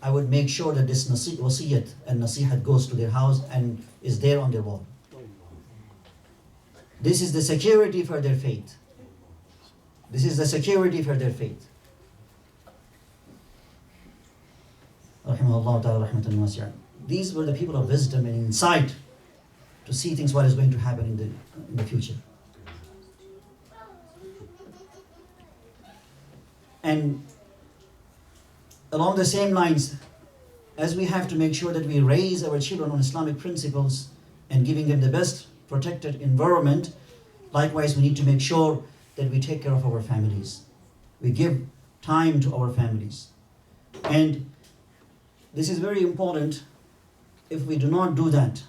I would make sure that this wasiyat and nasihat goes to their house and is there on their wall. This is the security for their faith. This is the security for their faith. Rahimahullah ta'ala rahmatan wasi'ah. These were the people of wisdom and insight to see things what is going to happen in the future. And along the same lines, as we have to make sure that we raise our children on Islamic principles and giving them the best protected environment, likewise we need to make sure that we take care of our families. We give time to our families. And this is very important. If we do not do that,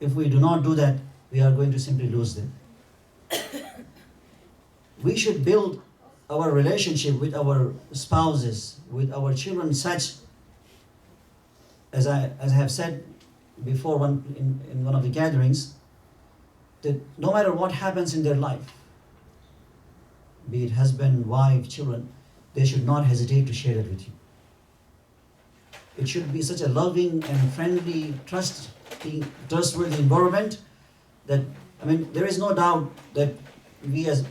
we are going to simply lose them. We should build our relationship with our spouses, with our children such, as I have said before in one of the gatherings, that no matter what happens in their life, be it husband, wife, children, they should not hesitate to share it with you. It should be such a loving and friendly, trustworthy environment that, there is no doubt that we as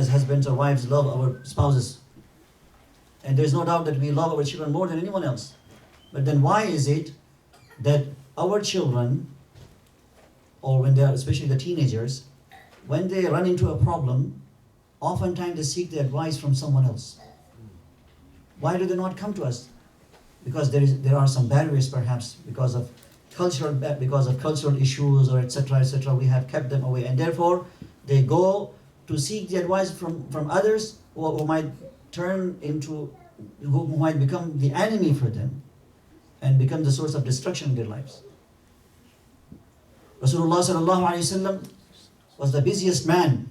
husbands or wives love our spouses. And there's no doubt that we love our children more than anyone else. But then why is it that our children, or when they are, especially the teenagers, when they run into a problem, oftentimes they seek the advice from someone else? Why do they not come to us? Because there are some barriers, perhaps because of cultural issues or etc. We have kept them away, and therefore they go to seek the advice from others who might who might become the enemy for them and become the source of destruction in their lives. Rasulullah sallallahu alaihi wasallam was the busiest man,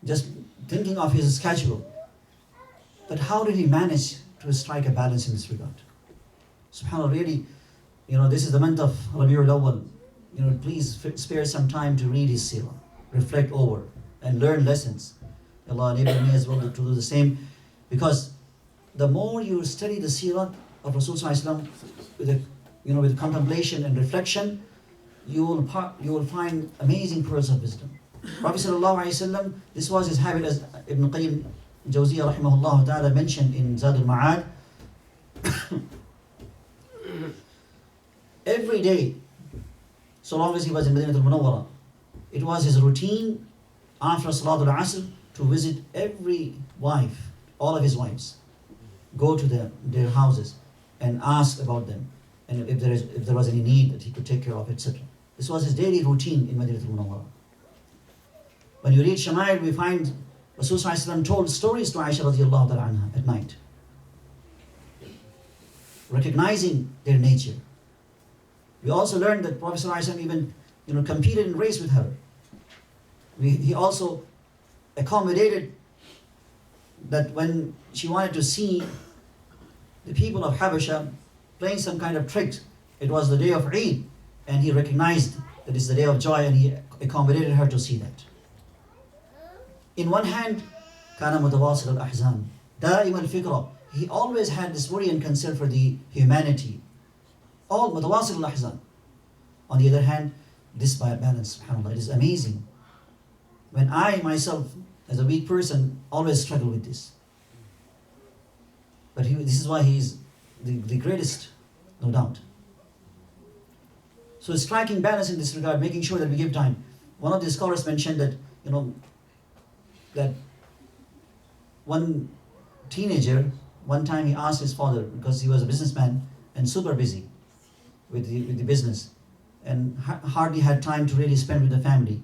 just thinking of his schedule. But how did he manage to strike a balance in this regard? SubhanAllah, really, this is the month of Rabiul Awwal. Please spare some time to read his seerah, reflect over, and learn lessons. Allah enable me as well to do the same, because the more you study the seerah of Rasulullah with contemplation and reflection, you will find amazing pearls of wisdom. Prophet sallallahu alaihi wasallam, this was his habit, as Ibn Qayyim Jawziyah rahimahullah ta'ala mentioned in Zad al-Ma'ad. Every day, so long as he was in Madinah al-Munawwara, it was his routine after Salatul Asr to visit every wife, all of his wives, go to their houses and ask about them, and if there was any need that he could take care of, etc. This was his daily routine in Madinah al-Munawwara. When you read Shama'il, we find Rasulullah told stories to Aisha radiallahu ta'ala anha at night, recognizing their nature. We also learned that Prophet ﷺ even competed in race with her. He also accommodated that when she wanted to see the people of Habasha playing some kind of trick, it was the day of Eid, and he recognized that it's the day of joy, and he accommodated her to see that. In one hand, كان متواصل الأحزان دائم الفكرة. He always had this worry and concern for the humanity. All متواصل الأحزان. On the other hand, this balance, subhanAllah, it is amazing. When I myself, as a weak person, always struggle with this. But this is why he is the greatest, no doubt. So striking balance in this regard, making sure that we give time. One of the scholars mentioned that, that one teenager, one time he asked his father, because he was a businessman and super busy with the business, and hardly had time to really spend with the family.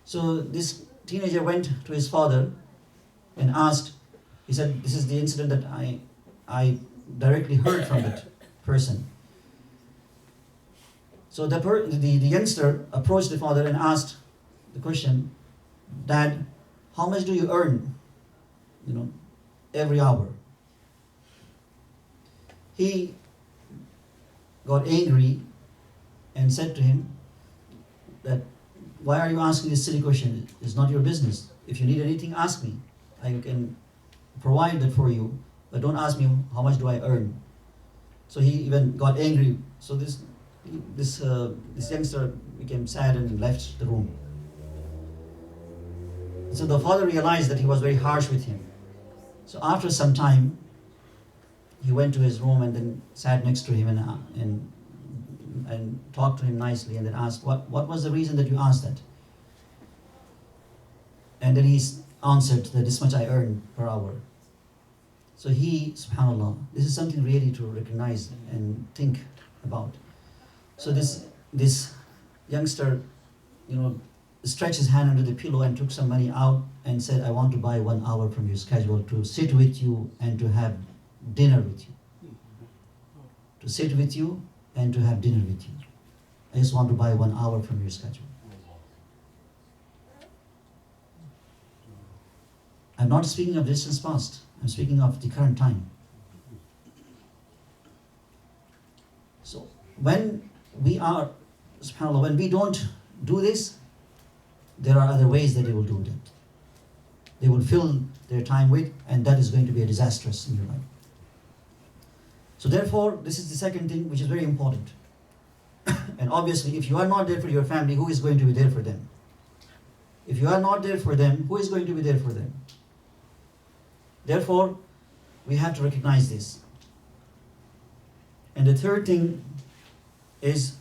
So this teenager went to his father and asked, he said, this is the incident that I directly heard from that person. So the youngster approached the father and asked the question, Dad, how much do you earn, every hour? He got angry and said to him that, why are you asking this silly question? It's not your business. If you need anything, ask me. I can provide that for you, but don't ask me how much do I earn. So he even got angry. So this youngster became sad and left the room. So the father realized that he was very harsh with him. So after some time, he went to his room and then sat next to him and talked to him nicely, and then asked, what was the reason that you asked that? And then he answered that this much I earn per hour. So he, subhanAllah, this is something really to recognize and think about. So this youngster, stretched his hand under the pillow and took some money out and said, I want to buy 1 hour from your schedule to sit with you and to have dinner with you. To sit with you and to have dinner with you. I just want to buy 1 hour from your schedule. I'm not speaking of distance past. I'm speaking of the current time. So when we are, subhanAllah, when we don't do this, there are other ways that they will do that. They will fill their time with, and that is going to be a disastrous in your life. So therefore, this is the second thing which is very important. And obviously, if you are not there for your family, who is going to be there for them? If you are not there for them, who is going to be there for them? Therefore, we have to recognize this. And the third thing is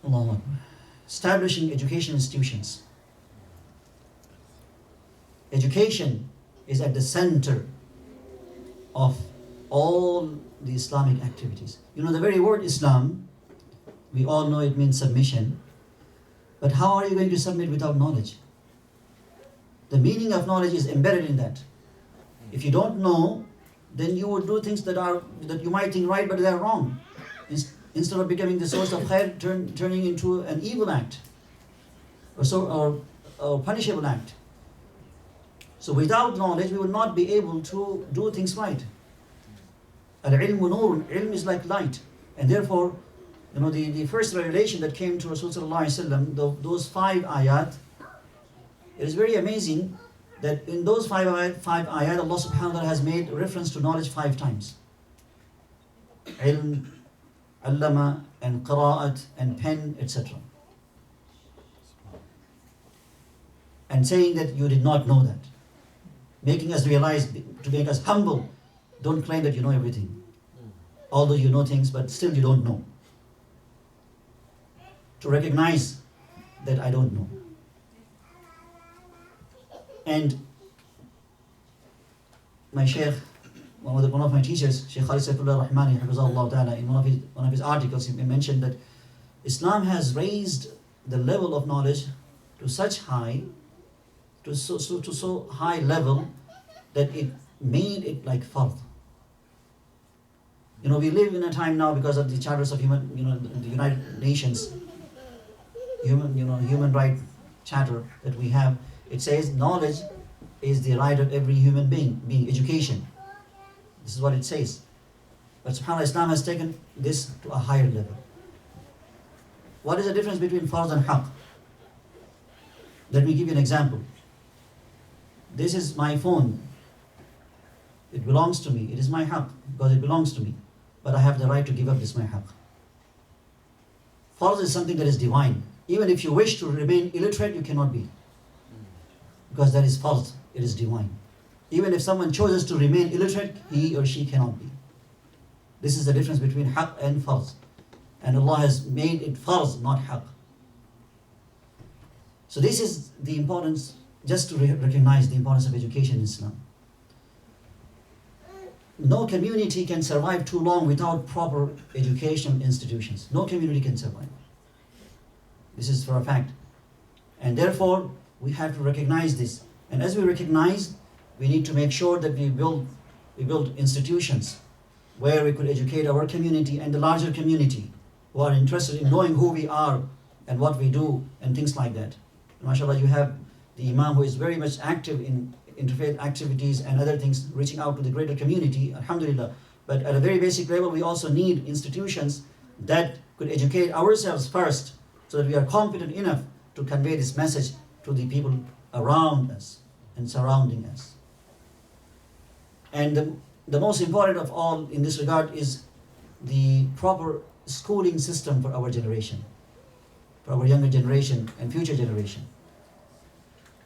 Allahu Akbar, establishing education institutions. Education is at the center of all the Islamic activities. The very word Islam, we all know it means submission. But how are you going to submit without knowledge? The meaning of knowledge is embedded in that. If you don't know, then you would do things that you might think right, but they are wrong. Instead of becoming the source of khair, turning into an evil act or punishable act. So without knowledge, we will not be able to do things right. Al-ilmu nur, ilm is like light. And therefore, the first revelation that came to Rasulullah, those 5 ayat, it is very amazing that in those 5 ayat, Allah subhanahu wa ta'ala has made reference to knowledge 5 times. Ilm, allama, and qira'at, and pen, etc. And saying that you did not know that. Making us realize, to make us humble, don't claim that you know everything. Although you know things, but still you don't know. To recognize that I don't know. And my Shaykh, one of my teachers, Shaykh Khalid Saifullah Rahmani, Hafizahullah Ta'ala, in one of his articles, he mentioned that Islam has raised the level of knowledge to such high level that it made it like fard. We live in a time now, because of the charters of the United Nations, human right charter that we have. It says knowledge is the right of every human being education. This is what it says. But subhanAllah, Islam has taken this to a higher level. What is the difference between farz and haqq? Let me give you an example. This is my phone. It belongs to me. It is my haqq because it belongs to me. But I have the right to give up this my haqq. Farz is something that is divine. Even if you wish to remain illiterate, you cannot be. Because that is farz. It is divine. Even if someone chooses to remain illiterate, he or she cannot be. This is the difference between haqq and farz. And Allah has made it farz, not haqq. So this is the importance, just to recognize the importance of education in Islam. No community can survive too long without proper educational institutions. No community can survive. This is for a fact. And therefore, we have to recognize this. And as we recognize, we need to make sure that we build institutions where we could educate our community and the larger community who are interested in knowing who we are and what we do and things like that. And mashallah, you have the Imam who is very much active in interfaith activities and other things, reaching out to the greater community, alhamdulillah. But at a very basic level, we also need institutions that could educate ourselves first, so that we are competent enough to convey this message to the people around us and surrounding us. And the most important of all in this regard is the proper schooling system for our generation, for our younger generation and future generation.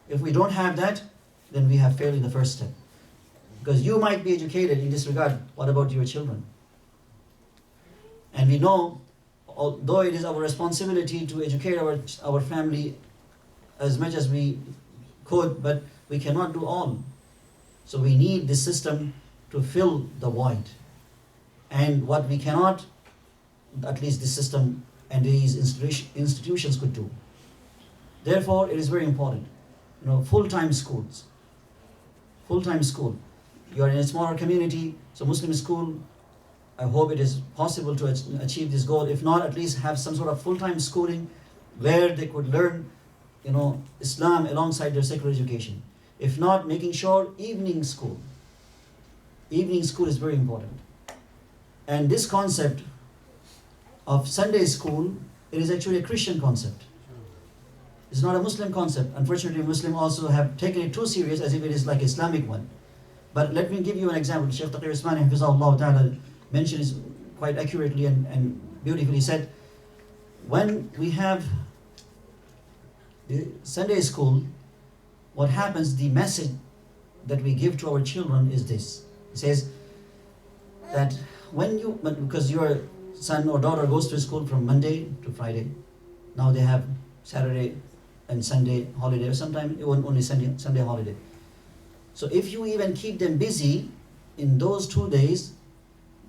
If we don't have that, then we have failed in the first step. Because you might be educated in this regard, what about your children? And we know, although it is our responsibility to educate our family as much as we could, but we cannot do all. So we need this system to fill the void. And what we cannot, at least this system and these institutions could do. Therefore, it is very important. Full-time schools. Full-time school. You are in a smaller community, so Muslim school, I hope it is possible to achieve this goal. If not, at least have some sort of full-time schooling where they could learn, Islam alongside their secular education. If not, making sure evening school. Evening school is very important. And this concept of Sunday school, it is actually a Christian concept. It's not a Muslim concept. Unfortunately, Muslims also have taken it too serious as if it is like Islamic one. But let me give you an example. Shaykh Taqi Usmani Hafizahullah Ta'ala mentioned it quite accurately and beautifully. He said, when we have the Sunday school, what happens, the message that we give to our children is this. He says that because your son or daughter goes to school from Monday to Friday, now they have Saturday and Sunday holiday, or sometimes only Sunday holiday. So if you even keep them busy in those 2 days,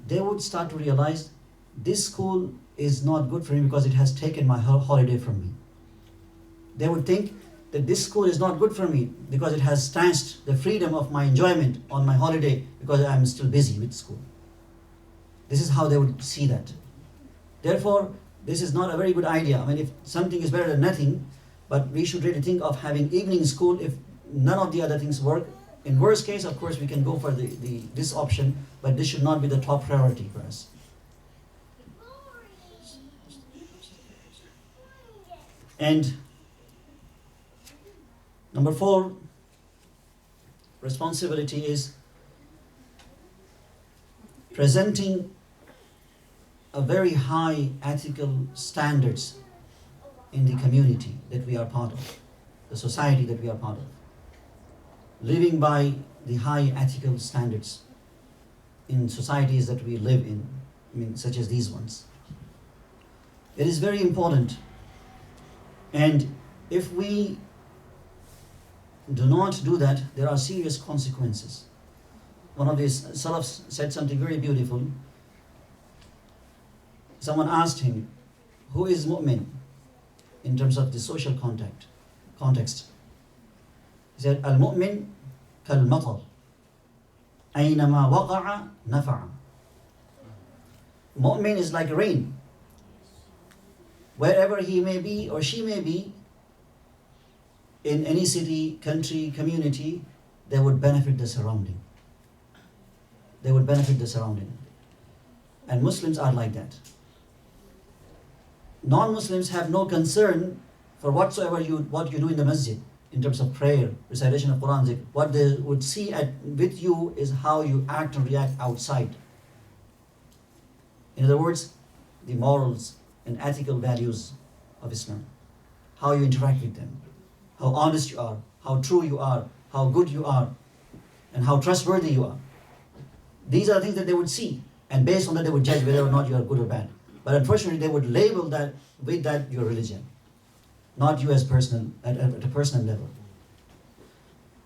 they would start to realize this school is not good for me because it has taken my holiday from me. They would think that this school is not good for me because it has snatched the freedom of my enjoyment on my holiday because I am still busy with school. This is how they would see that. Therefore, this is not a very good idea. I mean, if something is better than nothing, but we should really think of having evening school if none of the other things work. In worst case, of course, we can go for this option, but this should not be the top priority for us. And number 4, responsibility is presenting a very high ethical standards in the community that we are part of, the society that we are part of. Living by the high ethical standards in societies that we live in, such as these ones. It is very important. And if we do not do that, there are serious consequences. One of these Salafs said something very beautiful. Someone asked him, who is mu'min in terms of the social context? He said, al-mu'min kal-matar, aynama waqa'a nafa'a. Mu'min is like rain. Wherever he may be or she may be, in any city, country, community, they would benefit the surrounding. They would benefit the surrounding. And Muslims are like that. Non-Muslims have no concern for what you do in the masjid in terms of prayer, recitation of Quran. What they would see with you is how you act and react outside. In other words, the morals and ethical values of Islam. How you interact with them. How honest you are, how true you are, how good you are, and how trustworthy you are. These are the things that they would see, and based on that they would judge whether or not you are good or bad. But unfortunately, they would label that with that your religion, not you as personal at a personal level.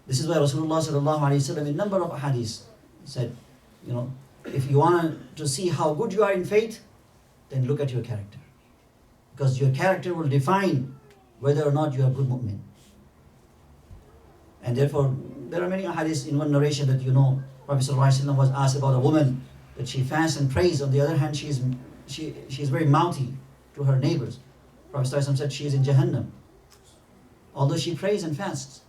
This is why Rasulullah sallallahu alaihi wasallam in a number of hadiths said, if you want to see how good you are in faith, then look at your character, because your character will define whether or not you are a good mu'min. And therefore, there are many hadiths in one narration that Prophet ﷺ was asked about a woman that she fasts and prays. On the other hand, she is very mouthy to her neighbors. Prophet ﷺ said she is in Jahannam, although she prays and fasts.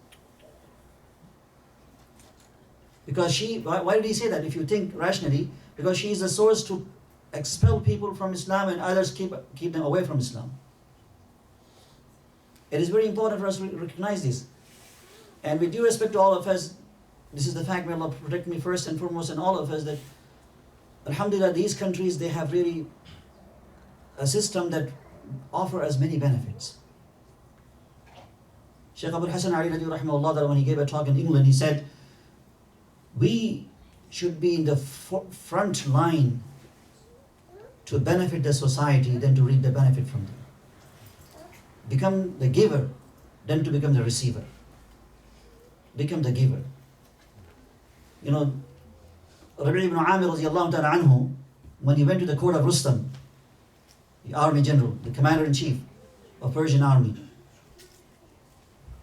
Because why did he say that? If you think rationally, because she is a source to expel people from Islam and others keep them away from Islam. It is very important for us to recognize this. And with due respect to all of us, this is the fact, may Allah protect me first and foremost and all of us, that alhamdulillah, these countries, they have really a system that offer us many benefits. Shaykh Abul Hasan Ali rahimahullah, that when he gave a talk in England, he said, we should be in the front line to benefit the society than to reap the benefit from them. Become the giver than to become the receiver. Become the giver. You know, Rabi' ibn Amir radiallahu ta'ala anhu, when he went to the court of Rustam, the army general, the commander-in-chief of Persian army,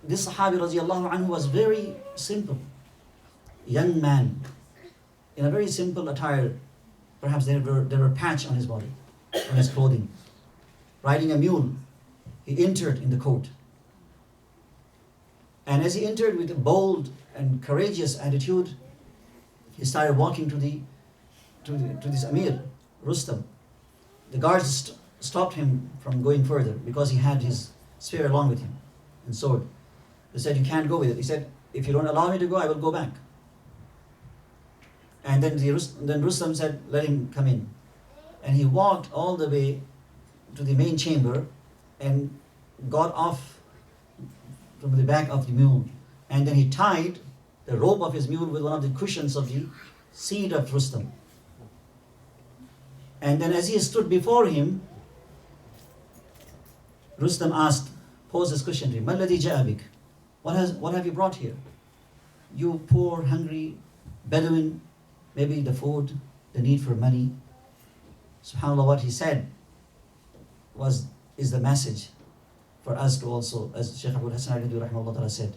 this Sahabi radiallahu anhu was very simple, young man, in a very simple attire. Perhaps there were patch on his body, on his clothing, riding a mule. He entered in the court. And as he entered with a bold and courageous attitude, he started walking to this Amir, Rustam. The guards stopped him from going further because he had his spear along with him and sword. They said, you can't go with it. He said, if you don't allow me to go, I will go back. And then Rustam said, let him come in. And he walked all the way to the main chamber and got off from the back of the mule. And then he tied the rope of his mule with one of the cushions of the seat of Rustam. And then as he stood before him, Rustam posed this question to him, "Ma alladhi ja'a bik?" What have you brought here? You poor, hungry Bedouin, maybe the food, the need for money. SubhanAllah, what he said is the message for us to also, as Shaykh Abul Hasan Ali rahimahullah ta'ala said,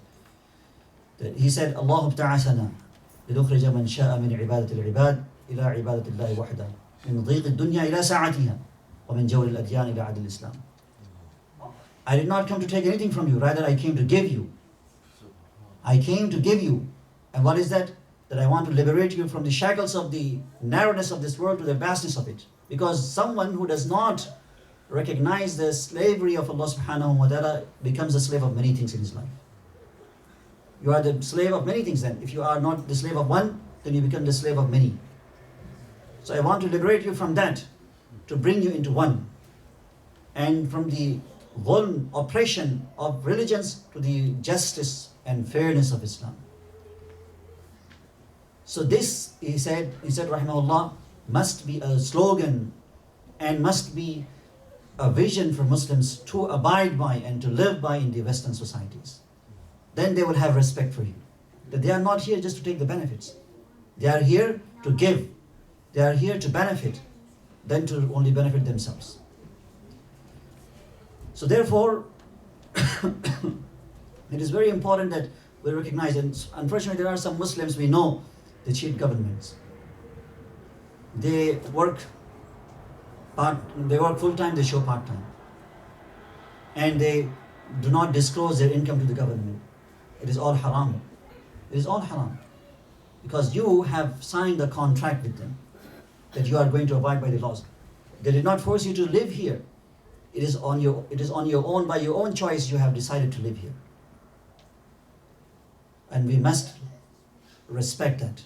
that he said, Allah bta'asana لنخرج من شاء من عبادة العباد إلى عبادة الله وحده من ضيق الدنيا إلى ساعتها ومن جور الأديان إلى عدل الإسلام. I did not come to take anything from you, rather I came to give you. I came to give you. And what is that? That I want to liberate you from the shackles of the narrowness of this world to the vastness of it. Because someone who does not recognize the slavery of Allah subhanahu wa ta'ala becomes a slave of many things in his life. You are the slave of many things then. If you are not the slave of one, then you become the slave of many. So I want to liberate you from that, to bring you into one. And from the zulm, oppression of religions to the justice and fairness of Islam. So this, he said rahimahullah, must be a slogan and must be a vision for Muslims to abide by and to live by in the Western societies. Then they will have respect for you. That they are not here just to take the benefits. They are here to give. They are here to benefit, than to only benefit themselves. So therefore, it is very important that we recognize, and unfortunately there are some Muslims we know, they cheat governments. They work full-time, they show part-time. And they do not disclose their income to the government. It is all haram. It is all haram. Because you have signed a contract with them that you are going to abide by the laws. They did not force you to live here. It is on your own, by your own choice you have decided to live here. And we must respect that.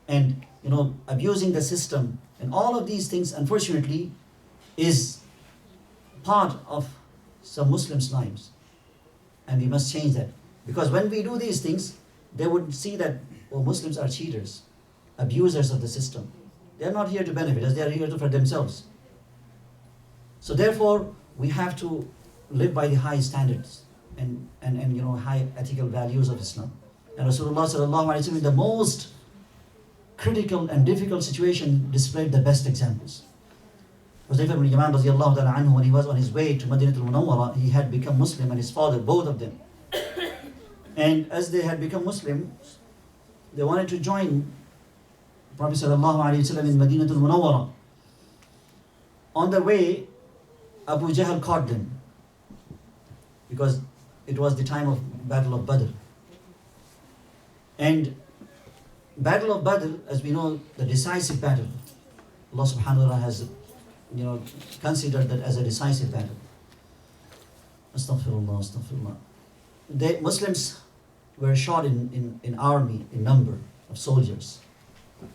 And abusing the system and all of these things, unfortunately, is part of some Muslims' lives. And we must change that. Because when we do these things, they would see that Muslims are cheaters, abusers of the system. They are not here to benefit us, they are here for themselves. So therefore, we have to live by the high standards and high ethical values of Islam. And Rasulullah sallallahu alaihi wasallam, in the most critical and difficult situation, displayed the best examples. Huzaifa ibn Yaman radiallahu ta'ala anhu, when he was on his way to Madinatul Munawwara, he had become Muslim, and his father, both of them. And as they had become Muslim, they wanted to join Prophet sallallahu alaihi wasallam in Madinatul Munawwara. On the way, Abu Jahl caught them, because it was the time of Battle of Badr. And Battle of Badr, as we know, the decisive battle, Allah subhanahu wa ta'ala has considered that as a decisive battle. Astaghfirullah, astaghfirullah. The Muslims were short in army, in number of soldiers.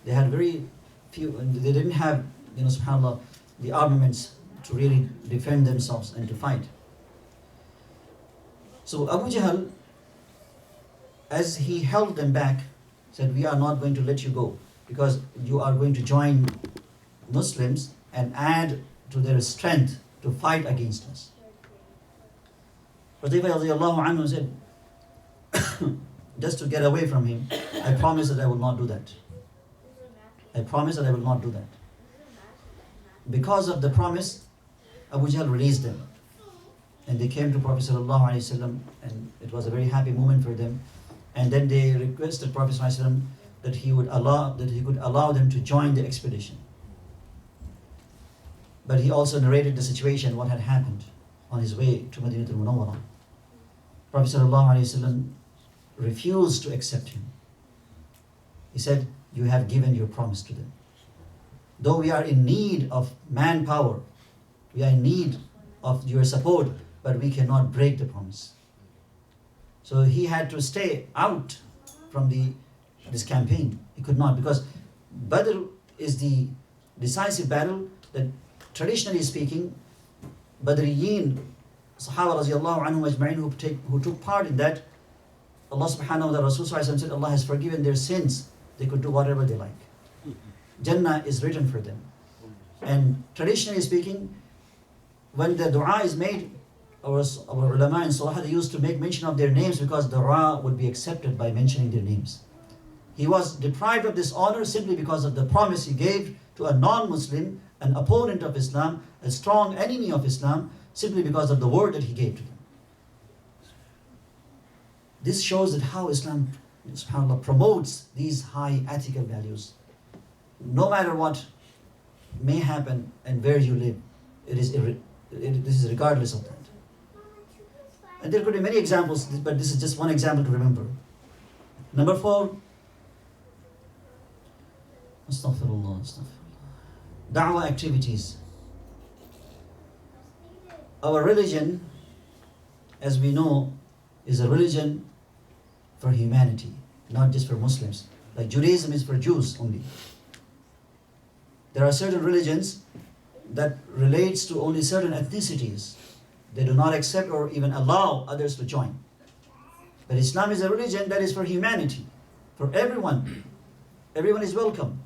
They had very few, and they didn't have, subhanAllah, the armaments to really defend themselves and to fight. So Abu Jahl, as he held them back, said, we are not going to let you go because you are going to join Muslims and add to their strength to fight against us. Hudayfa radiallahu anhu said, just to get away from him, I promise that I will not do that. I promise that I will not do that. Because of the promise, Abu Jahl released them. And they came to Prophet sallallahu alaihi wasallam, and it was a very happy moment for them. And then they requested Prophet sallallahu alaihi wasallam that he could allow them to join the expedition. But he also narrated the situation, what had happened on his way to Madinatul Munawwarah. Prophet sallallahu alaihi wasallam refused to accept him. He said, you have given your promise to them. Though we are in need of manpower, we are in need of your support, but we cannot break the promise. So he had to stay out from this campaign. He could not, because Badr is the decisive battle that, traditionally speaking, Badriyin, Sahaba radiallahu anhum ajma'in, who took part in that, Allah subhanahu wa ta'ala, Rasul sallallahu alaihi wasallam said, Allah has forgiven their sins. They could do whatever they like. Jannah is written for them. And traditionally speaking, when the dua is made, our ulama in Salah, they used to make mention of their names because dua would be accepted by mentioning their names. He was deprived of this honor simply because of the promise he gave to a non-Muslim, an opponent of Islam, a strong enemy of Islam, simply because of the word that he gave to them. This shows that how Islam, subhanAllah, promotes these high ethical values. No matter what may happen and where you live, this is regardless of that. And there could be many examples, but this is just one example to remember. Number 4, astaghfirullah. Da'wah activities. Our religion, as we know, is a religion for humanity, not just for Muslims. Like Judaism is for Jews only. There are certain religions that relates to only certain ethnicities. They do not accept or even allow others to join. But Islam is a religion that is for humanity, for everyone. Everyone is welcome.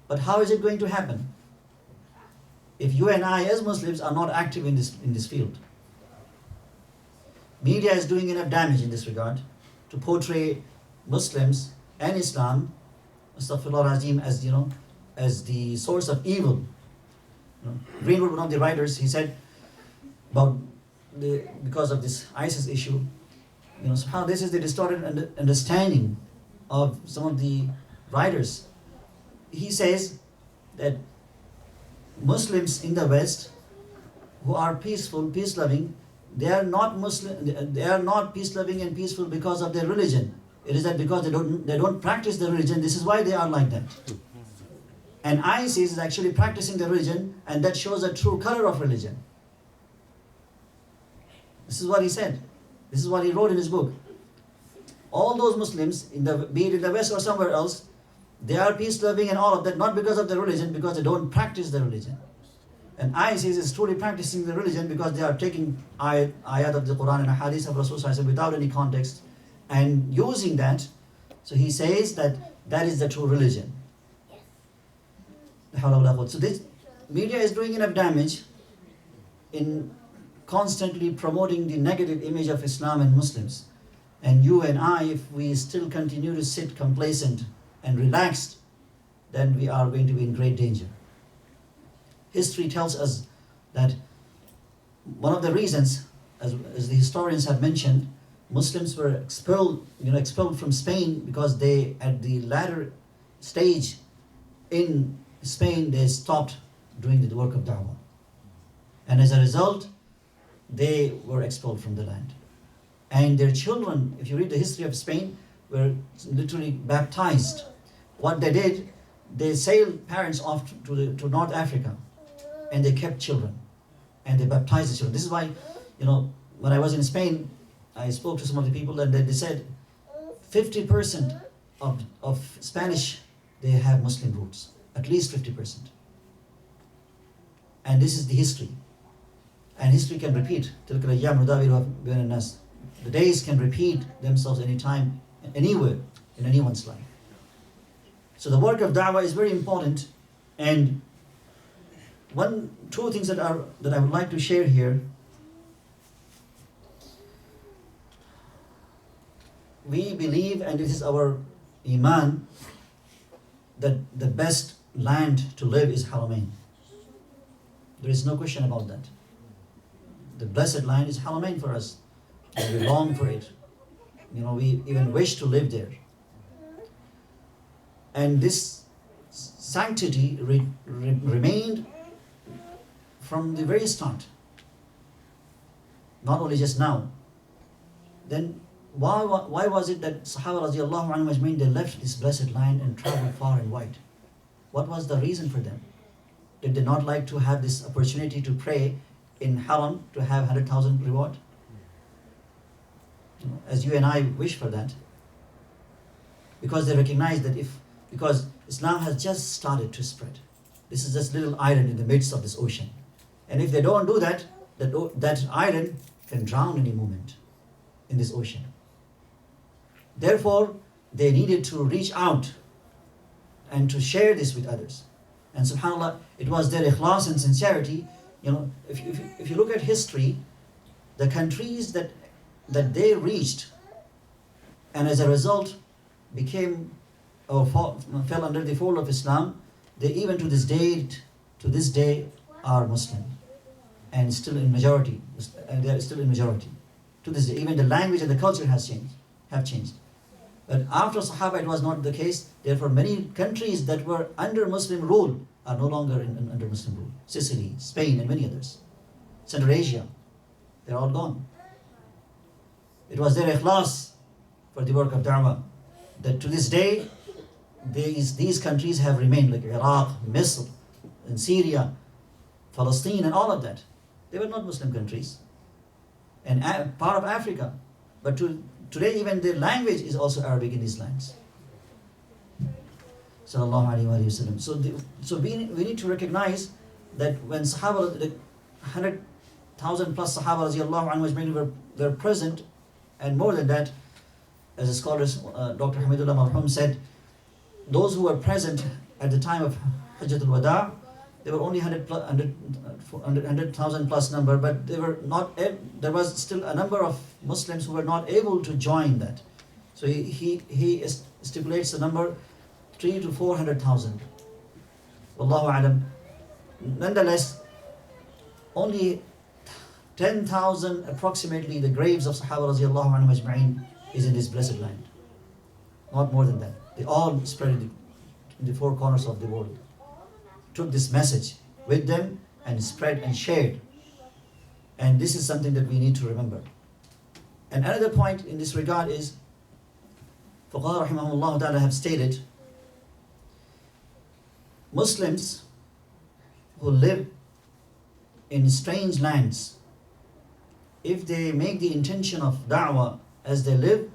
But how is it going to happen if you and I as Muslims are not active in this field? Media is doing enough damage in this regard to portray Muslims and Islam, astaghfirullah azim, as the source of evil. Greenwood, one of the writers, he said about because of this ISIS issue, how this is the distorted understanding of some of the writers. He says that Muslims in the West who are peaceful, peace-loving, they are not Muslim. They are not peace-loving and peaceful because of their religion. It is that because they don't practice their religion. This is why they are like that. And ISIS is actually practicing the religion, and that shows a true color of religion. This is what he said. This is what he wrote in his book. All those Muslims, be it in the West or somewhere else, they are peace-loving and all of that, not because of their religion, because they don't practice their religion. And ISIS is truly practicing the religion because they are taking ayat of the Quran and hadith of Rasul without any context and using that. So he says that is the true religion. So this media is doing enough damage in constantly promoting the negative image of Islam and Muslims. And you and I, if we still continue to sit complacent and relaxed, then we are going to be in great danger. History tells us that one of the reasons, as the historians have mentioned, Muslims were expelled from Spain because they, at the latter stage in Spain, they stopped doing the work of da'wah. And as a result, they were expelled from the land. And their children, if you read the history of Spain, were literally baptized. What they did, they sailed parents off to North Africa, and they kept children, and they baptized the children. This is why, when I was in Spain, I spoke to some of the people, and they said, 50% of Spanish, they have Muslim roots, at least 50%. And this is the history. And history can repeat. تِلْكَ الْأَيَّامُ نُدَاوِلُهَا بَيْنَ النَّاسِ. The days can repeat themselves anytime, anywhere, in anyone's life. So the work of da'wah is very important. And two things that I would like to share here. We believe, and this is our iman, that the best land to live is Haramain. There is no question about that. The blessed land is Haramain for us. And we long for it. We even wish to live there. And this sanctity remained from the very start. Not only just now. Then why was it that Sahaba radiallahu anhu ajmain, they left this blessed land and traveled far and wide? What was the reason for them? Did they not like to have this opportunity to pray in Haram to have 100,000 reward? As you and I wish for that. Because they recognize that because Islam has just started to spread. This is just a little island in the midst of this ocean. And if they don't do that, that island can drown any moment in this ocean. Therefore, they needed to reach out and to share this with others. And subhanAllah, it was their ikhlas and sincerity. If you look at history, the countries that they reached, and as a result became or fell under the fold of Islam, they even to this day are Muslim and still in majority. They are still in majority to this day. Even the language and the culture have changed. But after Sahaba, it was not the case. Therefore, many countries that were under Muslim rule are no longer under Muslim rule. Sicily, Spain, and many others. Central Asia, they're all gone. It was their ikhlas for the work of da'wah that to this day, these countries have remained, like Iraq, Misr, and Syria, Palestine, and all of that. They were not Muslim countries. And part of Africa. But today, even the language is also Arabic in these lands. Sallallahu Alaihi Wasallam. So we need to recognize that when Sahaba, the 100,000 plus Sahaba radiallahu anhu were present, and more than that, as a scholar, Dr. Hamidullah Marhum said, those who were present at the time of Hajjatul Wada, they were only 100,000 plus number, but there was still a number of Muslims who were not able to join that. So he stipulates the number 300,000 to 400,000. Wallahu alam. Nonetheless, only 10,000 approximately the graves of Sahaba radiallahu anhu ajma'in is in this blessed land. Not more than that. They all spread in the four corners of the world. Took this message with them and spread and shared. And this is something that we need to remember. And another point in this regard is, Fuqaha rahimahumullah ta'ala have stated, Muslims who live in strange lands, if they make the intention of da'wah as they live,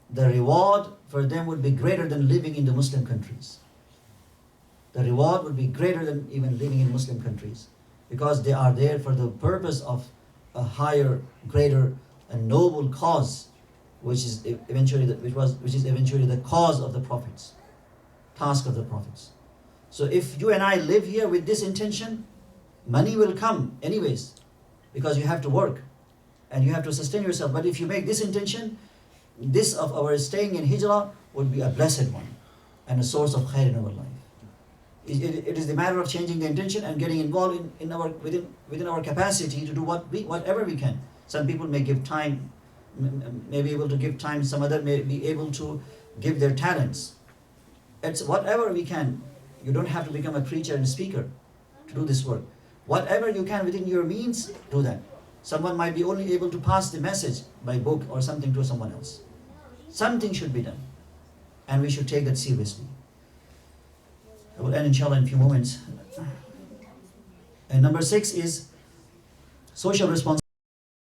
the reward for them would be greater than living in the Muslim countries. The reward would be greater than even living in Muslim countries, because they are there for the purpose of a higher, greater, and noble cause, which is eventually the cause of the prophets, task of the prophets. So if you and I live here with this intention, money will come anyways, because you have to work and you have to sustain yourself. But if you make this intention, this of our staying in Hijrah would be a blessed one and a source of khair in our life. It is the matter of changing the intention and getting involved within our capacity to do whatever we can. Some people may give time, may be able to give time. Some other may be able to give their talents. It's whatever we can. You don't have to become a preacher and a speaker to do this work. Whatever you can within your means, do that. Someone might be only able to pass the message by book or something to someone else. Something should be done, and we should take that seriously. I will end inshallah in a few moments. And number 6 is social responsibility.